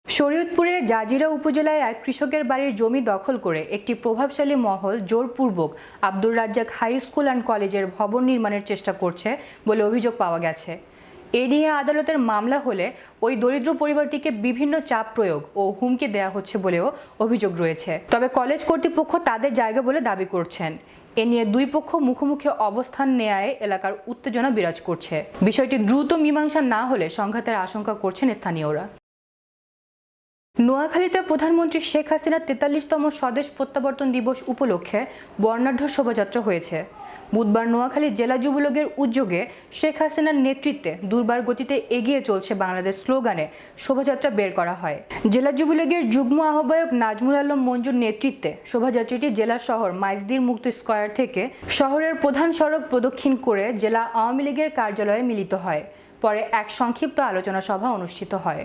শরীয়তপুরের জাজিরা উপজেলায় এক কৃষকের বাড়ির জমি দখল করে একটি প্রভাবশালী মহল জোরপূর্বক Abdur Razzaq high school and কলেজের ভবন নির্মাণের চেষ্টা করছে বলে অভিযোগ পাওয়া গেছে। এ নিয়ে আদালতের মামলা হলে ওই দরিদ্র পরিবারটিকে বিভিন্ন চাপ প্রয়োগ ও হুমকি দেওয়া হচ্ছে বলেও অভিযোগ রয়েছে। তবে কলেজ কর্তৃপক্ষ তাদের জায়গা বলে দাবি করছেন। এ নিয়ে দুই পক্ষ মুখোমুখি অবস্থান নেয়ায় এলাকার উত্তেজনা বিরাজ করছে। বিষয়টি দ্রুত মীমাংসা না হলে সংঘাতের আশঙ্কা করছেন স্থানীয়রা। নোয়াখালীতে প্রধানমন্ত্রী শেখ হাসিনার ৪৩তম স্বদেশ প্রত্যাবর্তন দিবস উপলক্ষে বর্ণাঢ্য শোভাযাত্রা হয়েছে। বুধবার নোয়াখালী জেলা যুবলীগের উদ্যোগে শেখ হাসিনার নেতৃত্বে দুর্বার গতিতে এগিয়ে চলছে বাংলাদেশ স্লোগানে শোভাযাত্রা বের করা হয়। জেলা যুবলীগের যুগ্ম আহ্বায়ক নাজমুল আলম মঞ্জুর নেতৃত্বে শোভাযাত্রাটি জেলা শহর মাইজদির মুক্ত স্কয়ার থেকে শহরের প্রধান সড়ক প্রদক্ষিণ করে জেলা আওয়ামী লীগের কার্যালয়ে মিলিত হয়। পরে এক সংক্ষিপ্ত আলোচনা সভা অনুষ্ঠিত হয়।